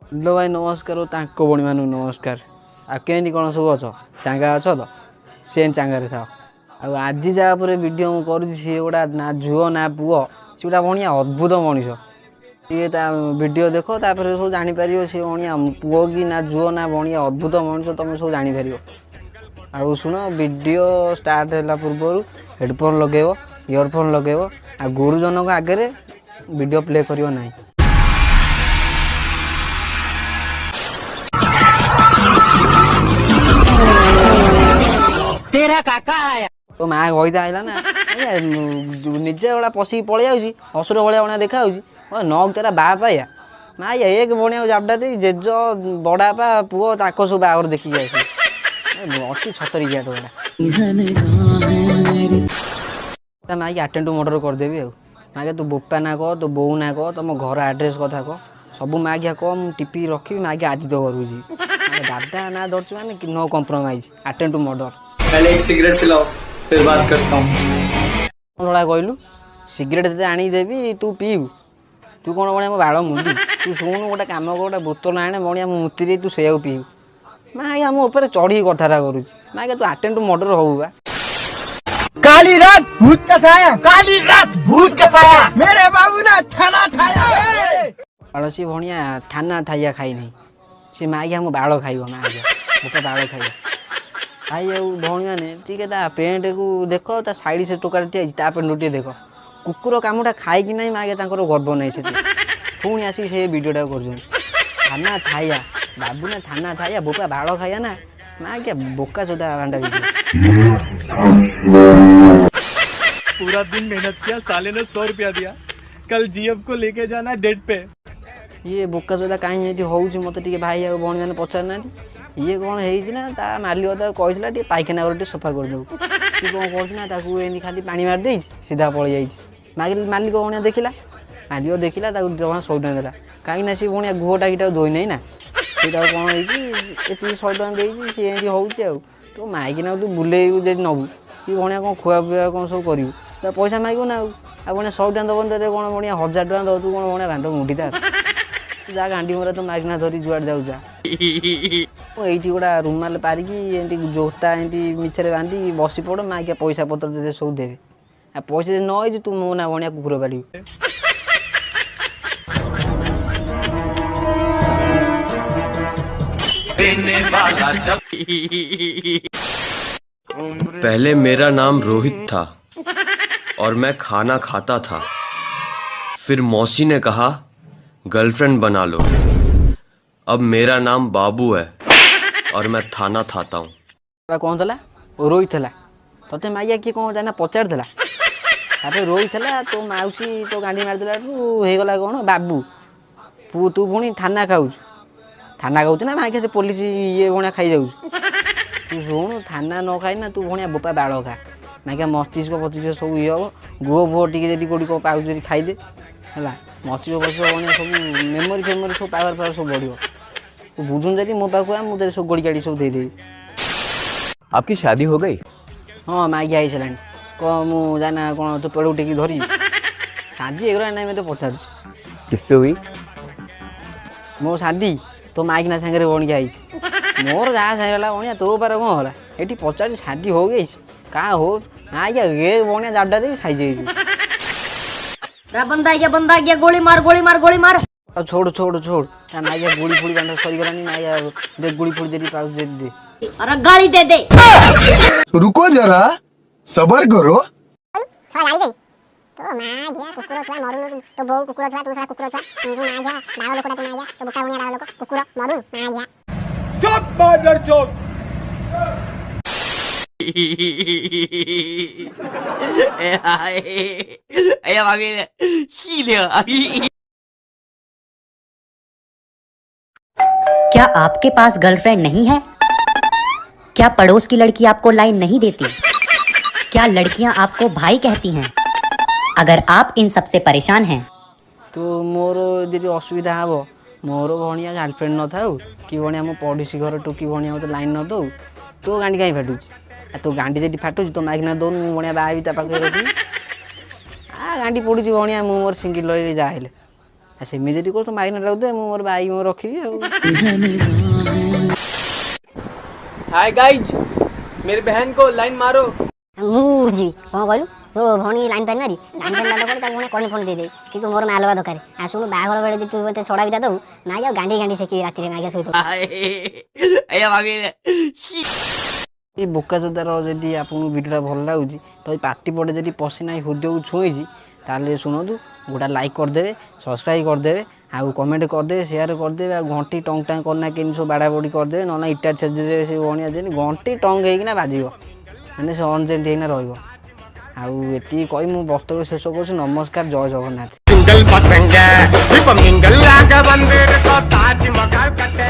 Hello भाई नमस्कार तांको बणी मानू नमस्कार। आ केमती कौन सब अछ चांगा अछ तो से चांगारे था। आज जहाँ पर वीडियो मुझे करुँच सी गोटा ना झुओ ना पुओ सी गोटा बढ़िया अद्भुत मनीष सी वीडियो देख तापर सब जापर सी बढ़िया पुओ कि ना झुओ ना बढ़िया अद्भुत मनीष तुम सब जापर। आ शुण वीडियो स्टार्ट है पूर्व हेडफोन लगेब इयरफोन लगेब आ गुरुजन आगे वीडियो प्ले करियो नहीं। तेरा काका आया तो माँ गईता आइला ना निजे गोटा पशिक पलि जाऊँगी असुर भाया बना देखा नक तेरा बाप पाया माँ एक बनिया जापटा दे जेज बड़ापा पुओ ताको सब बाहर देखी अच्छी छतरी क्या तो माँ अटेंड टू मर्डर करदेवी माँ तू बोपा ना कह तू बोऊ ना कह तुम घर आड्रेस कथा कह सब माँ कह मुझे टीपी रखी माँ आज तो घर दादा ना धरती मैंने no compromise attend to murder. पहले एक सिगरेट पिलाओ फिर बात करता हूँ। कौन कहलु सिगरेट ते आनी देवी तू पीऊ तू कौन बढ़िया मो बाड़ मुंडी तू शुणु गोटे कम कर गोटे बोतल आने बढ़िया मुती दे तू से पीऊ माँ मो ऊपर चढ़ी कथा करुच माँ तू अटेंड टू मर्डर हो बा। काली रात भूत का साया काली रात भूत का साया मेरे बाबू ने थाना खाया सी भणिया थाना थाइया खाई नहीं सी माँ मो बाड़ खाइब माँ बोका बाड़ खाइब भाई भौणी मैंने टे पेंट को देख साइड से टोका टा पेंट टे देख कुकुर कामटा खाई कि ना माँ गर्व नहीं से पुणी आसिक से वीडियोटा कर थाना थाया बाबू ना थाना थाया बोका बाड़ खाया ना माँ क्या बोका चोदा रांडा पूरा दिन मेहनत किया साले ने 100 रुपया दिया कल जीएफ को लेके जाना डेट पे। ये बोका चोदा कहीं होती मत भाई आ भौणी मैंने पचार ना ये कौन है मालिक कहला टे पाइखाना घर सफा करदेव सी कौन कर खाली पानी मारदे सीधा पलि जाइए मालिक बढ़िया देखला मालिक देखला जमा 100 टଙ୍କା देला कहीं सी बढ़िया गुह टाकि धोई नहीं ना सीधा कौन ये 100 टଙ୍କା देती सी एमती हो तो माइकिना तू बुलेबू जब नबू कि बढ़िया कौन खुआ पिआ कौन सब करू पैसा मागू ना बढ़िया 100 ଟଙ୍କା दबन तो कौन बढ़िया 1000 ଟଙ୍କା दब तू कौन बढ़िया रांड मुंडी तार जा गांडी मरा तो माइकिना धरी जुआड़ जाऊ जा ये गोटा रुमाल पारिकी जोता एमती मिछे बांधी बसी पड़ माँ क्या पैसा पत्र दे सब देवे आ पैसा न तू मो ना बढ़िया कुकुर पाली। पहले मेरा नाम रोहित था और मैं खाना खाता था। फिर मौसी ने कहा गर्लफ्रेंड बना लो। अब मेरा नाम बाबू है और मैं थाना थाता हूँ। कौन था रोहित था ते माइया किए कौन जाना पचार रोहित था तो मौसी तो गांडी मारदेला होगला कौन बाबू पु तू पुणी थाना खाऊ थाना खाऊ ना माँ से पुलिस ये भाया खाई जाऊ तू शुणु थाना न खाई ना तू भाया बोपा बाड़ खा माँ क्या मस्तिष्क पस्तिष्क सब ये हम गुह फुह टी कौटी कौन पाऊँ खाईदे है मस्तिष्क पस्तिष्क भाया सब मेमोरी फेमोरी सब पावर पावर सब बढ़ तू बुझुन जब मो पाक मुझे सब गोड़ी गाड़ी सब देदेवी। आपकी शादी हो गई? हाँ माइक आई सारे कह मु जाना कौन तो पेड़ टेक धरी शादी एगरा ना मैं तो पचार किससे हुई? मो शादी तो माइक ना सागर बन के आई मोर जहाँ सागला बढ़िया तो पार कौन होला ये पचार शादी हो गई क्या हो ना क्या ये बढ़िया जापटा दे खाई जाए बंदा गया गोली मार गोली मार गोली मार छोड़ छोड़ छोड़ माइया गुड़ी फुड़ी बांधा सरीगलानी माइया दे गुड़ी फुड़ी दे पाउच दे अरे गाली दे दे रुको जरा सबर करो। तो मां गया कुकुर छुआ मरु तो बो कुकुर छुआ तो सारा कुकुर छुआ तू ना गया बाळ लोकटा तो ना गया तो बोका बुनिया बाळ लोक कुकुर मरु ना गया चुप बाजार चुप। क्या आपके पास गर्लफ्रेंड नहीं है? क्या पड़ोस की लड़की आपको लाइन नहीं देती? क्या लड़कियां आपको भाई कहती हैं? अगर आप इन सब से परेशान हैं तो मोर यदि असुविधा हे मोर भाया गर्लफ्रेंड न था कि भाया मो पड़ोसी घर टोकी भाया मत लाइन न दो तो गांडी कहीं फाटुची तो गांडी जब फाटुची तो माइक दौन मुझे भाया बाहर पाखे रखी गांडी पड़ू भाया मोर सिंगल जाए ସେମିତି ଯଦି କହୁଛୁ ମାଗଣା ରଖିଦେ, ମୁଁ ମୋର ବାଇକ୍ ମୋର ରଖିବି ଆଉ। हाय गाइज, मेरी बहन को लाइन मारो। ମୁଁ ଯିବି କ'ଣ କହିଲୁ ତୋ ଭଉଣୀ ଲାଇନ୍ ପାଇନି ମାରି ଲାଇନ୍ ପାଇନି ମାରିଲା ପରେ ତାକୁ ମାନେ କର୍ଣ୍ଣ ଫୋନ୍ ଦେଇଦେବି କିନ୍ତୁ ମୋର ମାଲ ହେବା ଦରକାର। ଆସୁନୁ ବାହାଘର ବେଳେ ଯଦି ତୁ ମୋତେ ସଡ଼ା ବିଟା ଦେବୁ ନାଇଁ ଆଉ ଗାଣ୍ଡି ଗାଣ୍ଡି ସେକି ରାତିରେ ମାଗିଆ ଶୋଇଥିବ। ଏ ବୋକା ଚୋଦାର ଯଦି ଆପଣଙ୍କୁ ଭିଡ଼ିଓଟା ଭଲ ଲାଗୁଛି ତ ଏଇ ପାଟି ପଟେ ଯଦି ପଶି ନାହିଁ ହୃଦୟକୁ ଛୁଇଁଛି ତାହେଲେ ଶୁଣନ୍ତୁ ଗୋଟେ ଲାଇକ୍ କରିଦେବେ, ସବସ୍କ୍ରାଇବ୍ କରିଦେବେ, ଆଉ କମେଣ୍ଟ କରିଦେବେ, ସେୟାର କରିଦେବେ, ଆଉ ଘଣ୍ଟି ଟଙ୍ଗ ଟାଙ୍ଗ କରିନା କେମିତି ସବୁ ବାଡ଼ା ବଡ଼ି କରିଦେବେ, ନହେଲେ ଇଟା ଛେଚିଦେବେ ସେ ବଣିଆ ଦେନି ଘଣ୍ଟି ଟଙ୍ଗ ହେଇକିନା ବାଜିବ ମାନେ ସେ ଅନଚେଞ୍ଜ ହେଇକିନା ରହିବ। ଆଉ ଏତିକି କହି ମୁଁ ବକ୍ତବ୍ୟ ଶେଷ କରୁଛି। ନମସ୍କାର, ଜୟ ଜଗନ୍ନାଥ। सिंगल पसंग है, मिंगल लाग बंदर को ताज महल कटे